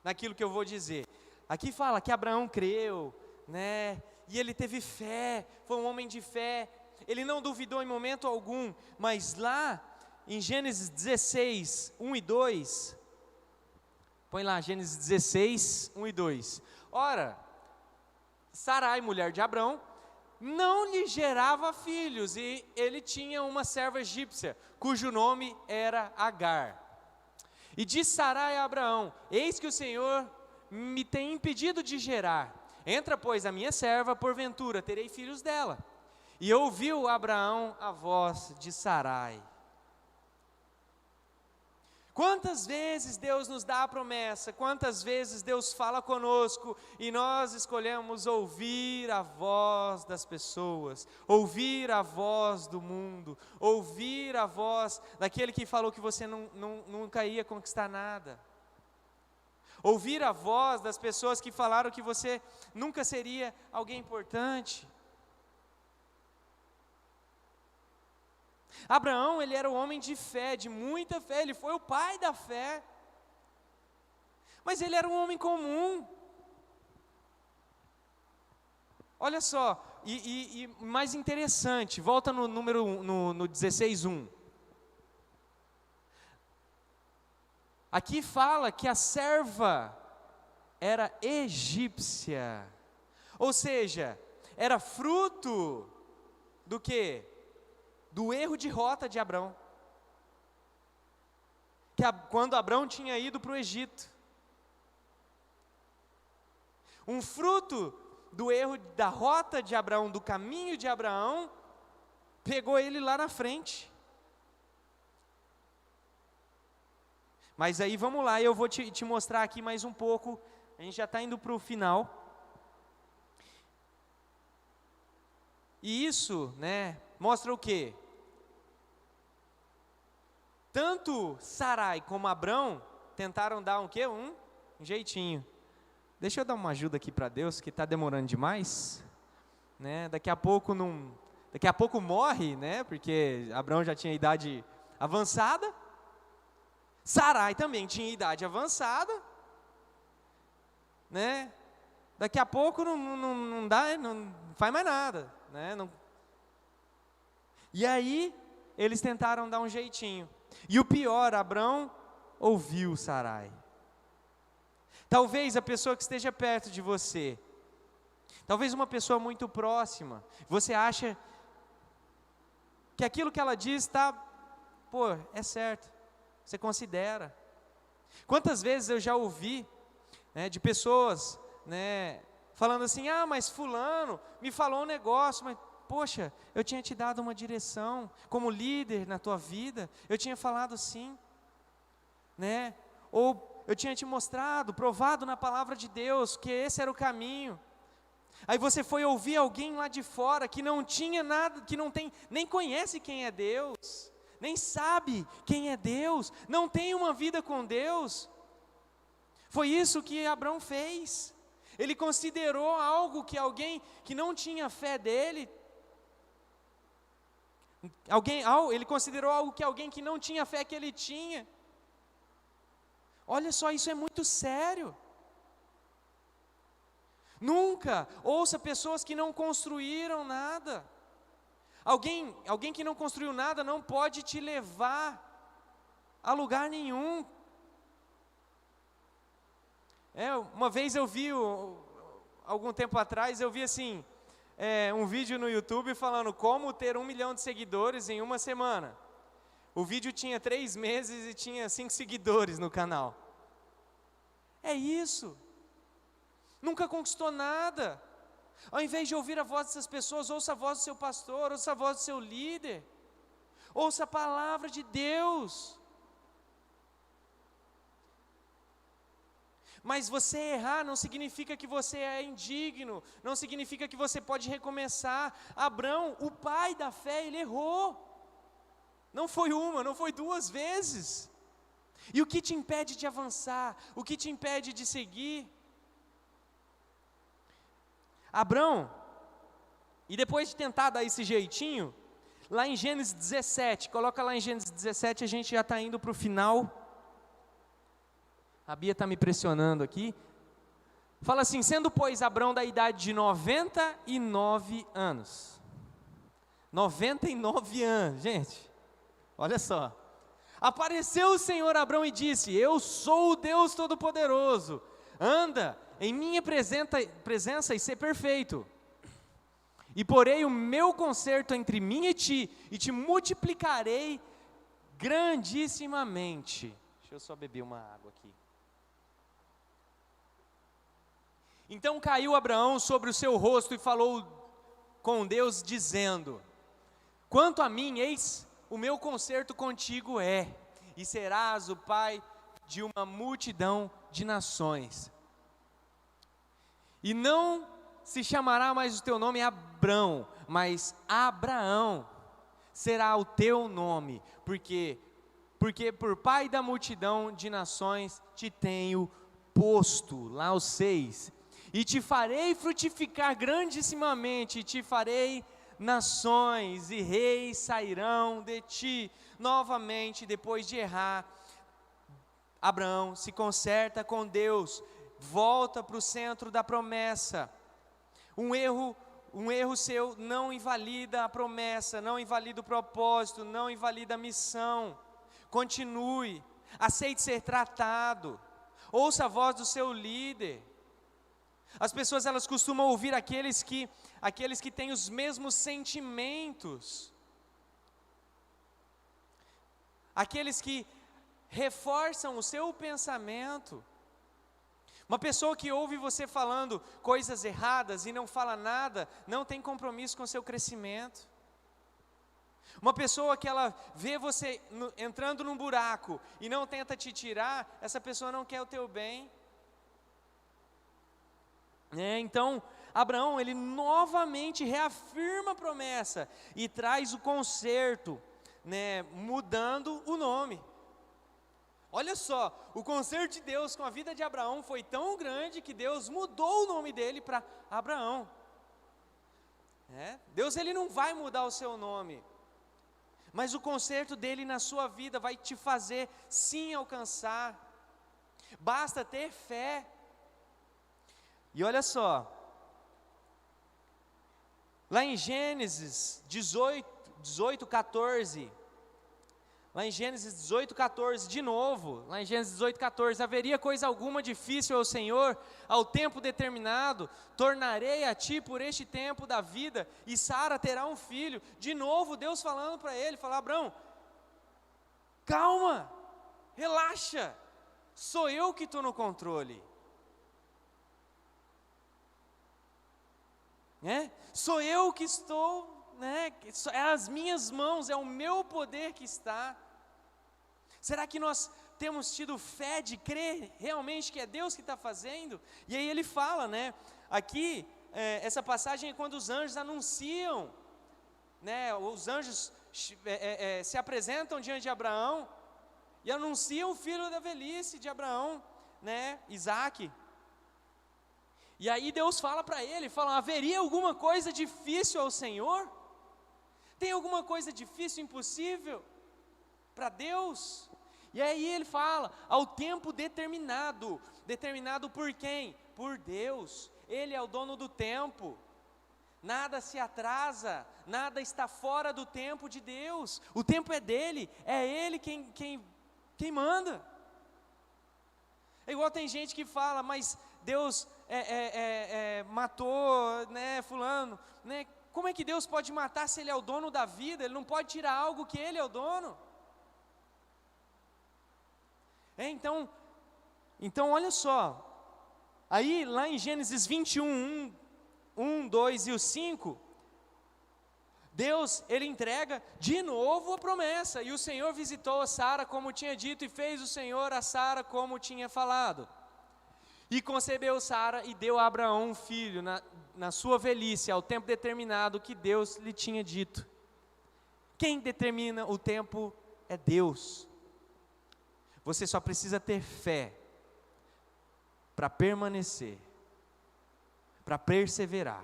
naquilo que eu vou dizer. Aqui fala que Abraão creu, né? E ele teve fé, foi um homem de fé. Ele não duvidou em momento algum, mas lá em Gênesis 16, 1 e 2, põe lá, Gênesis 16, 1 e 2. Ora, Sarai, mulher de Abrão, não lhe gerava filhos, e ele tinha uma serva egípcia, cujo nome era Agar. E disse Sarai a Abraão: eis que o Senhor me tem impedido de gerar. Entra, pois, a minha serva, porventura terei filhos dela. E ouviu Abraão a voz de Sarai. Quantas vezes Deus nos dá a promessa, quantas vezes Deus fala conosco e nós escolhemos ouvir a voz das pessoas, ouvir a voz do mundo, ouvir a voz daquele que falou que você nunca ia conquistar nada, ouvir a voz das pessoas que falaram que você nunca seria alguém importante. Abraão, ele era um homem de fé, de muita fé, ele foi o pai da fé, mas ele era um homem comum. Olha só, e mais interessante, volta no número 1, no 16:1. Aqui fala que a serva era egípcia, ou seja, era fruto do quê? Do erro de rota de Abrão, quando Abrão tinha ido para o Egito, um fruto do erro da rota de Abraão, do caminho de Abraão, pegou ele lá na frente. Mas aí vamos lá, eu vou te mostrar aqui mais um pouco, a gente já está indo para o final, e isso, né, mostra o quê? Tanto Sarai como Abrão tentaram dar um quê? Um jeitinho. Deixa eu dar uma ajuda aqui para Deus, que está demorando demais, né? Daqui a pouco morre, né? Porque Abrão já tinha idade avançada. Sarai também tinha idade avançada, né? Daqui a pouco não dá, não faz mais nada, né? E aí eles tentaram dar um jeitinho. E o pior, Abrão ouviu Sarai. Talvez a pessoa que esteja perto de você, talvez uma pessoa muito próxima, você acha que aquilo que ela diz é certo, você considera. Quantas vezes eu já ouvi, né, de pessoas, né, falando assim: mas fulano me falou um negócio, mas poxa, eu tinha te dado uma direção, como líder na tua vida, eu tinha falado sim, né? Ou eu tinha te mostrado, provado na palavra de Deus, que esse era o caminho. Aí você foi ouvir alguém lá de fora, que não tinha nada, que não tem, nem conhece quem é Deus, nem sabe quem é Deus, não tem uma vida com Deus. Foi isso que Abrão fez. Ele considerou algo que alguém que não tinha fé dele, ele considerou algo que alguém que não tinha fé que ele tinha. Olha só, isso é muito sério. Nunca ouça pessoas que não construíram nada. Alguém que não construiu nada não pode te levar a lugar nenhum. Uma vez eu vi, algum tempo atrás, eu vi assim, um vídeo no YouTube falando como ter 1 milhão de seguidores em uma semana. O vídeo tinha 3 meses e tinha 5 seguidores no canal. É isso. Nunca conquistou nada. Ao invés de ouvir a voz dessas pessoas, ouça a voz do seu pastor, ouça a voz do seu líder, ouça a palavra de Deus. Mas você errar não significa que você é indigno, não significa que você pode recomeçar. Abrão, o pai da fé, ele errou. Não foi uma, não foi 2 vezes. E o que te impede de avançar? O que te impede de seguir? Abrão, e depois de tentar dar esse jeitinho, lá em Gênesis 17, coloca lá em Gênesis 17, a gente já está indo para o final. A Bia está me pressionando aqui. Fala assim: sendo, pois, Abrão da idade de 99 anos. 99 anos, gente. Olha só. Apareceu o Senhor a Abrão e disse: eu sou o Deus Todo-Poderoso. Anda em minha presença e ser perfeito. E porei o meu concerto entre mim e te multiplicarei grandissimamente. Deixa eu só beber uma água aqui. Então caiu Abraão sobre o seu rosto e falou com Deus, dizendo: quanto a mim, eis o meu concerto contigo é, e serás o pai de uma multidão de nações. E não se chamará mais o teu nome Abrão, mas Abraão será o teu nome, porque por pai da multidão de nações te tenho posto. Lá os 6. E te farei frutificar grandissimamente, e te farei nações, e reis sairão de ti. Novamente, depois de errar, Abraão se conserta com Deus, volta para o centro da promessa. Um erro seu não invalida a promessa, não invalida o propósito, não invalida a missão. Continue, aceite ser tratado, ouça a voz do seu líder. As pessoas, elas costumam ouvir aqueles que têm os mesmos sentimentos, aqueles que reforçam o seu pensamento. Uma pessoa que ouve você falando coisas erradas e não fala nada, não tem compromisso com o seu crescimento. Uma pessoa que ela vê você entrando num buraco e não tenta te tirar, essa pessoa não quer o teu bem. Então, Abraão, ele novamente reafirma a promessa e traz o conserto, mudando o nome. Olha só, o conserto de Deus com a vida de Abraão foi tão grande que Deus mudou o nome dele para Abraão. Deus, ele não vai mudar o seu nome, mas o conserto dele na sua vida vai te fazer sim alcançar. Basta ter fé. E olha só, lá em Gênesis 18, 14, lá em Gênesis 18, 14, de novo, lá em Gênesis 18, 14, haveria coisa alguma difícil ao Senhor, ao tempo determinado, tornarei a ti por este tempo da vida, e Sara terá um filho. De novo, Deus falando para ele, Abraão, calma, relaxa, sou eu que estou no controle. Sou eu que estou, é as minhas mãos, é o meu poder que está. Será que nós temos tido fé de crer realmente que é Deus que está fazendo? E aí ele fala, aqui, essa passagem é quando os anjos anunciam, os anjos se apresentam diante de Abraão e anunciam o filho da velhice de Abraão, Isaque. E aí Deus fala para ele, haveria alguma coisa difícil ao Senhor? Tem alguma coisa difícil, impossível para Deus? E aí ele fala, ao tempo determinado. Determinado por quem? Por Deus. Ele é o dono do tempo. Nada se atrasa, nada está fora do tempo de Deus. O tempo é dele, é ele quem manda. É igual tem gente que fala, mas Deus matou, fulano, como é que Deus pode matar se Ele é o dono da vida? Ele não pode tirar algo que Ele é o dono. Então olha só, aí lá em Gênesis 21, 1, 2 e o 5, Deus, Ele entrega de novo a promessa, e o Senhor visitou a Sara como tinha dito, e fez o Senhor a Sara como tinha falado. E concebeu Sara e deu a Abraão um filho na sua velhice, ao tempo determinado que Deus lhe tinha dito. Quem determina o tempo é Deus. Você só precisa ter fé para permanecer, para perseverar.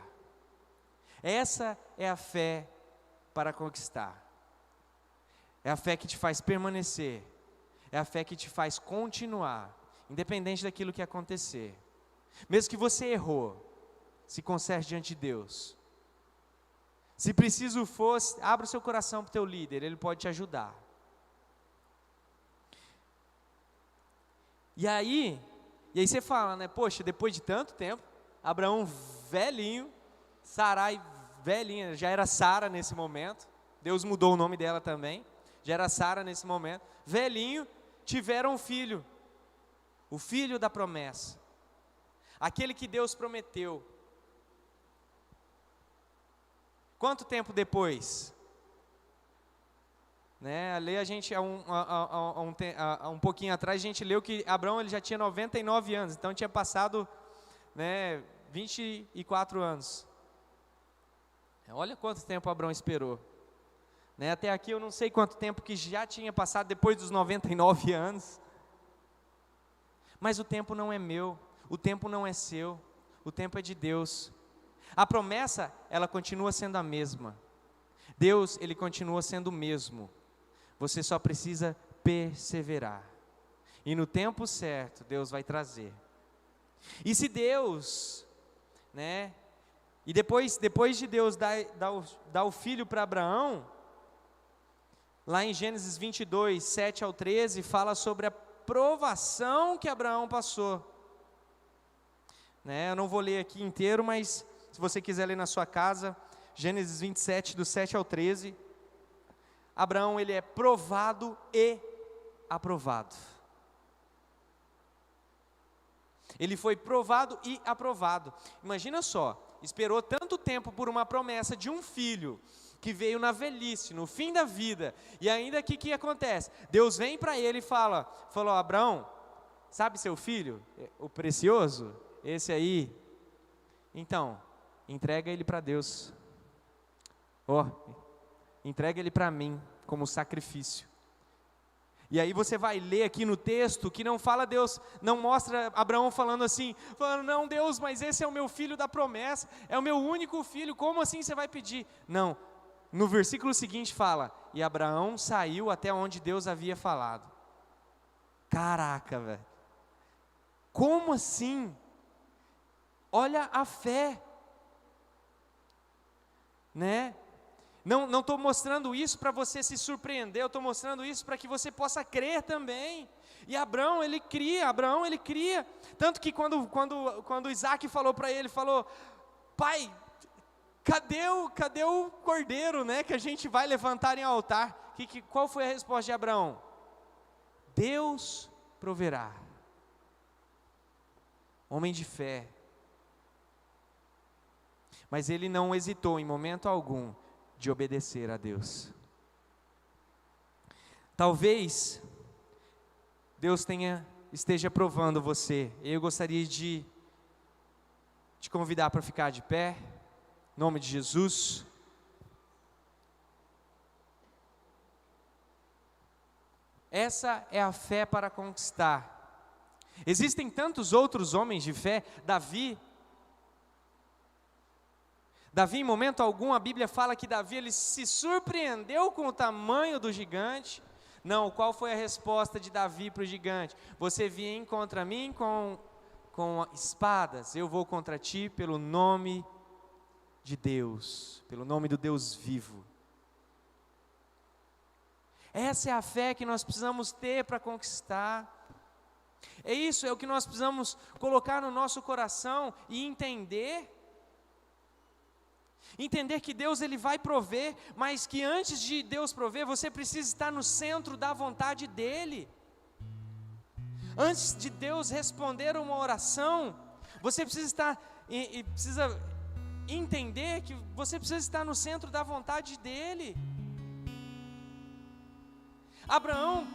Essa é a fé para conquistar. É a fé que te faz permanecer, é a fé que te faz continuar. independente daquilo que acontecer, mesmo que você errou, se conserte diante de Deus. Se preciso for, abra o seu coração para o teu líder, ele pode te ajudar. E aí você fala, né? Poxa, depois de tanto tempo, Abraão velhinho, Sarai velhinha, já era Sara nesse momento, Deus mudou o nome dela também, já era Sara nesse momento, velhinho, tiveram um filho, o filho da promessa, aquele que Deus prometeu. Quanto tempo depois? Né, ali a gente, um pouquinho atrás, a gente leu que Abraão ele já tinha 99 anos, então tinha passado, né, 24 anos. Olha quanto tempo Abraão esperou. Né, até aqui eu não sei quanto tempo que já tinha passado depois dos 99 anos. Mas o tempo não é meu, o tempo não é seu, o tempo é de Deus. A promessa, ela continua sendo a mesma. Deus, ele continua sendo o mesmo. Você só precisa perseverar. E no tempo certo, Deus vai trazer. E se Deus, né? E depois de Deus dar o filho para Abraão, lá em Gênesis 22, 7 ao 13, fala sobre a provação que Abraão passou. Né, eu não vou ler aqui inteiro, mas se você quiser ler na sua casa, Gênesis 27, do 7 ao 13, Abraão ele é provado e aprovado. Ele foi provado e aprovado. Imagina só, esperou tanto tempo por uma promessa de um filho, que veio na velhice, no fim da vida, e ainda que acontece? Deus vem para ele e falou, Abraão, sabe seu filho, o precioso, esse aí, então, entrega ele para Deus, entrega ele para mim, como sacrifício. E aí você vai ler aqui no texto, que não fala Deus, não mostra Abraão falando, não Deus, mas esse é o meu filho da promessa, é o meu único filho, como assim você vai pedir? Não, no versículo seguinte fala, e Abraão saiu até onde Deus havia falado. Caraca, velho, como assim? Olha a fé, né? Não estou mostrando isso para você se surpreender, eu estou mostrando isso para que você possa crer também. E Abraão ele cria, tanto que quando Isaac falou para ele, pai, cadê o cordeiro, né, que a gente vai levantar em altar? Qual foi a resposta de Abraão? Deus proverá. Homem de fé. Mas ele não hesitou em momento algum de obedecer a Deus. Talvez Deus esteja provando você. Eu gostaria de te convidar para ficar de pé, em nome de Jesus. Essa é a fé para conquistar. Existem tantos outros homens de fé. Davi, em momento algum, a Bíblia fala que Davi ele se surpreendeu com o tamanho do gigante. Não, qual foi a resposta de Davi para o gigante? Você vem contra mim com espadas, eu vou contra ti pelo nome de Deus, pelo nome do Deus vivo. Essa é a fé que nós precisamos ter para conquistar. É o que nós precisamos colocar no nosso coração e entender que Deus ele vai prover, mas que antes de Deus prover, você precisa estar no centro da vontade dEle. Antes de Deus responder uma oração, você precisa estar, e precisa entender que você precisa estar no centro da vontade dEle. Abrão,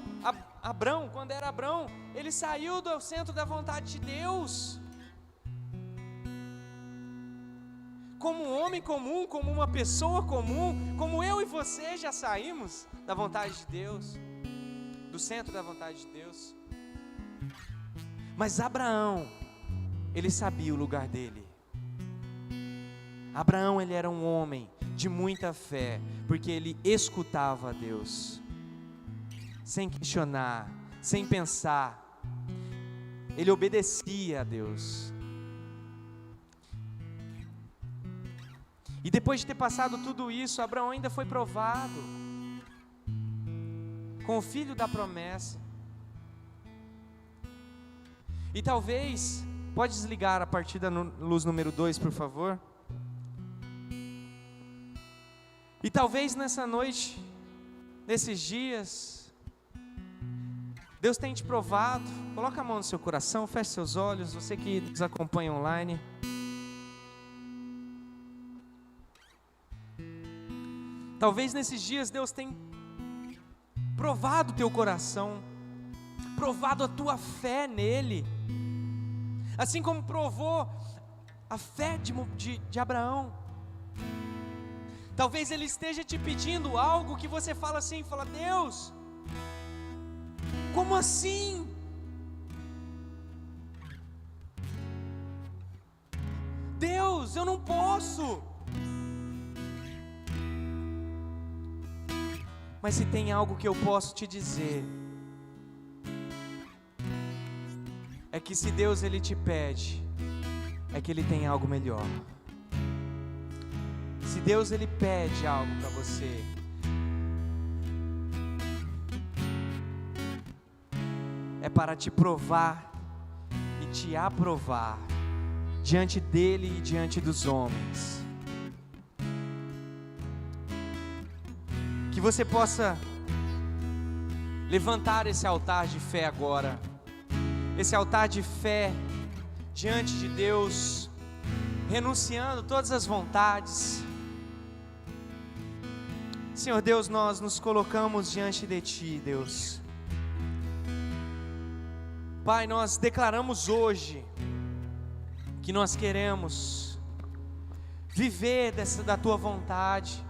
quando era Abrão, ele saiu do centro da vontade de Deus. Como um homem comum, como uma pessoa comum, como eu e você já saímos da vontade de Deus, do centro da vontade de Deus. Mas Abraão, ele sabia o lugar dele. Abraão, ele era um homem de muita fé, porque ele escutava a Deus, sem questionar, sem pensar. ele obedecia a Deus. E depois de ter passado tudo isso, Abraão ainda foi provado com o filho da promessa. E talvez, pode desligar a partida luz número 2, por favor. E talvez nessa noite, nesses dias, Deus tem te provado. Coloca a mão no seu coração, feche seus olhos, você que nos acompanha online. Talvez nesses dias Deus tenha provado o teu coração, provado a tua fé nele, assim como provou a fé de Abraão. Talvez ele esteja te pedindo algo que você fala assim, fala: Deus, como assim? Deus, eu não posso. Mas se tem algo que eu posso te dizer, é que se Deus ele te pede, é que ele tem algo melhor. Se Deus ele pede algo para você, é para te provar e te aprovar diante dele e diante dos homens. Que você possa levantar esse altar de fé agora, esse altar de fé diante de Deus, renunciando todas as vontades. Senhor Deus, nós nos colocamos diante de Ti, Deus. Pai, nós declaramos hoje que nós queremos viver da Tua vontade.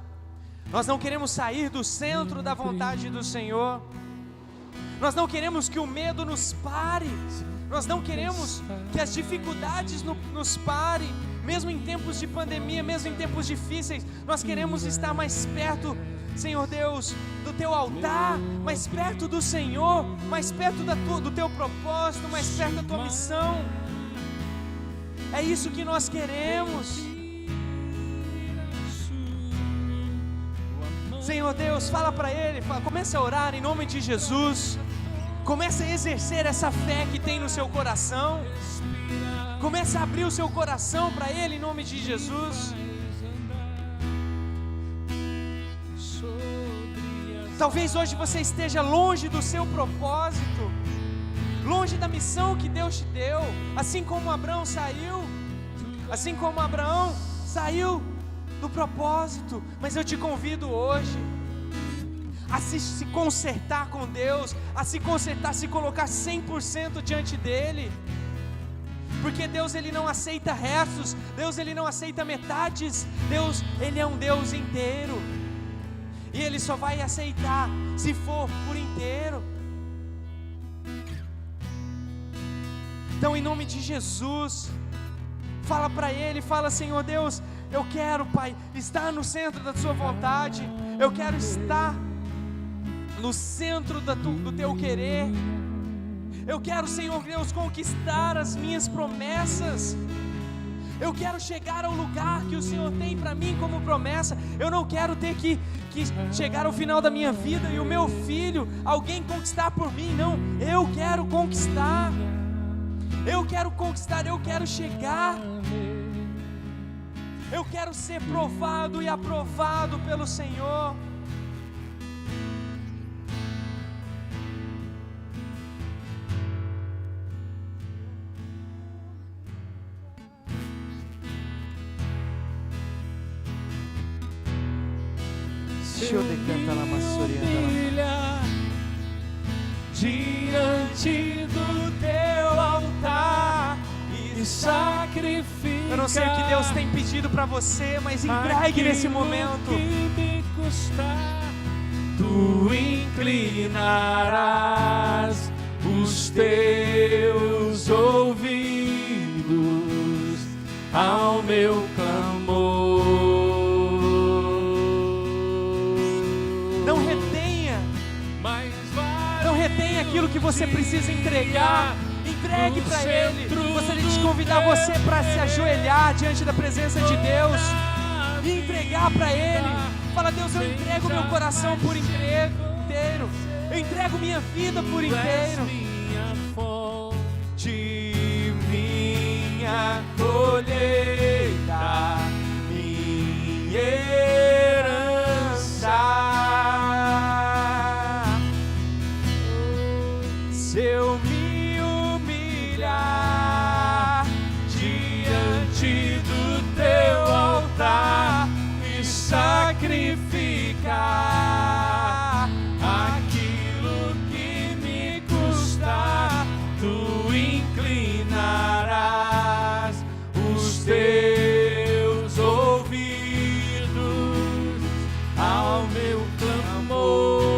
Nós não queremos sair do centro da vontade do Senhor. Nós não queremos que o medo nos pare. Nós não queremos que as dificuldades nos parem. Mesmo em tempos de pandemia, mesmo em tempos difíceis, nós queremos estar mais perto, Senhor Deus, do Teu altar, mais perto do Senhor, mais perto do Teu propósito, mais perto da Tua missão. É isso que nós queremos. Senhor Deus, fala para Ele, comece a orar em nome de Jesus. Comece a exercer essa fé que tem no seu coração. Comece a abrir o seu coração para Ele em nome de Jesus. Talvez hoje você esteja longe do seu propósito, longe da missão que Deus te deu, assim como Abraão saiu do propósito. Mas eu te convido hoje a se consertar com Deus, a se consertar, se colocar 100% diante dEle, porque Deus ele não aceita restos, Deus ele não aceita metades, Deus ele é um Deus inteiro, e Ele só vai aceitar se for por inteiro. Então em nome de Jesus, fala para Ele, fala: Senhor Deus, eu quero, Pai, estar no centro da Sua vontade, eu quero estar no centro do Teu querer, eu quero, Senhor Deus, conquistar as minhas promessas, eu quero chegar ao lugar que o Senhor tem para mim como promessa. Eu não quero ter que chegar ao final da minha vida e o meu filho, alguém conquistar por mim, não, eu quero conquistar, eu quero chegar. Eu quero ser provado e aprovado pelo Senhor. Deixa eu decantar lá, Brilha diante do Teu altar e sacrifica. Eu não sei o que Deus tem pedido para você, mas entregue nesse momento. Que me custar, Tu inclinarás os Teus ouvidos ao meu clamor. Não retenha aquilo que você precisa entregar. Entregue para Ele. Gostaria de convidar você para se ajoelhar diante da presença de Deus e entregar para Ele. Fala: Deus, eu entrego meu coração por inteiro. Eu entrego minha vida por inteiro. Minha fonte, Minha colheita, minha herança. Se eu me humilhar diante do teu altar e sacrificar aquilo que me custa, tu inclinarás os teus ouvidos ao meu clamor.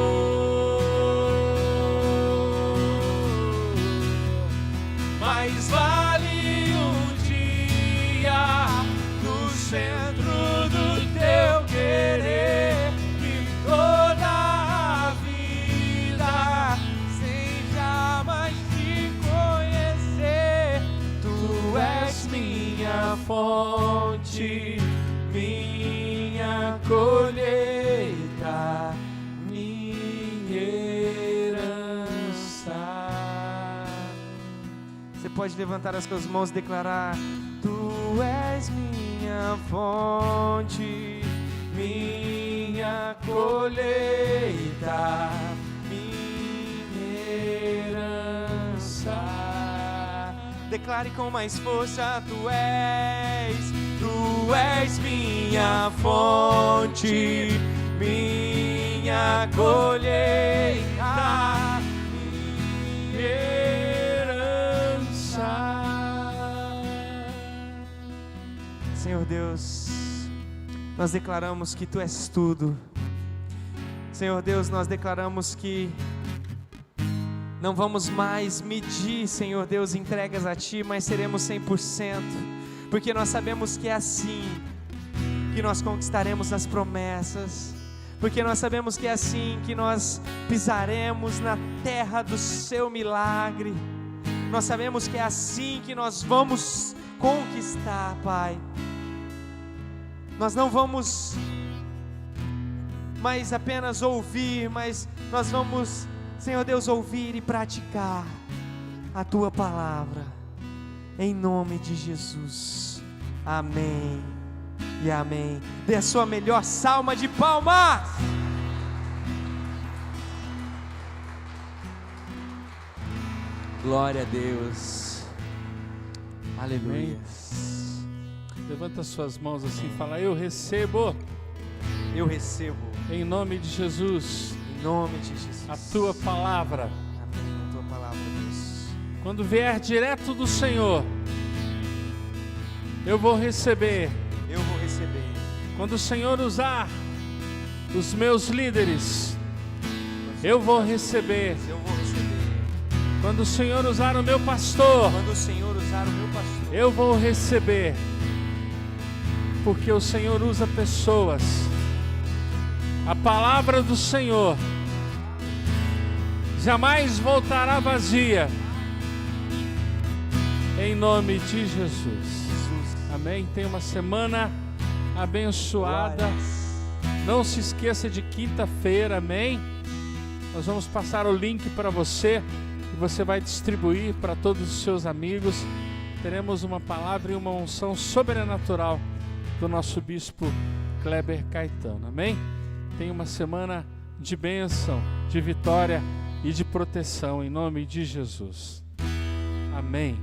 Mais vale um dia no centro do teu querer que toda a vida sem jamais te conhecer. Tu és minha fonte, minha colheita, minha herança. Você pode levantar as suas mãos e declarar: Tu és minha fonte, minha colheita, minha herança. Declare com mais força: Tu és minha fonte, minha colheita, minha herança. Senhor Deus, nós declaramos que Tu és tudo. Senhor Deus, nós declaramos que não vamos mais medir, Senhor Deus, entregas a Ti, mas seremos 100%, porque nós sabemos que é assim que nós conquistaremos as promessas, porque nós sabemos que é assim que nós pisaremos na terra do Seu milagre. Nós sabemos que é assim que nós vamos conquistar, Pai. Nós não vamos mais apenas ouvir, mas nós vamos, Senhor Deus, ouvir e praticar a Tua palavra, em nome de Jesus. Amém e amém. Dê a sua melhor salva de palmas. Glória a Deus. Aleluia. Levanta suas mãos assim e fala: eu recebo. Eu recebo. Em nome de Jesus. Em nome de Jesus. A Tua palavra. Amém. A Tua palavra, Deus. Quando vier direto do Senhor, eu vou receber. Eu vou receber. Quando o Senhor usar os meus líderes, eu vou receber. Eu vou receber. Quando o Senhor usar o meu pastor, quando o Senhor usar o meu pastor, eu vou receber. Porque o Senhor usa pessoas. A palavra do Senhor jamais voltará vazia. Em nome de Jesus. Amém. Tenha uma semana abençoada. Não se esqueça de quinta-feira, amém? Nós vamos passar o link para você e você vai distribuir para todos os seus amigos. Teremos uma palavra e uma unção sobrenatural do nosso bispo Kleber Caetano, amém? Tenha uma semana de bênção, de vitória e de proteção em nome de Jesus. Amém.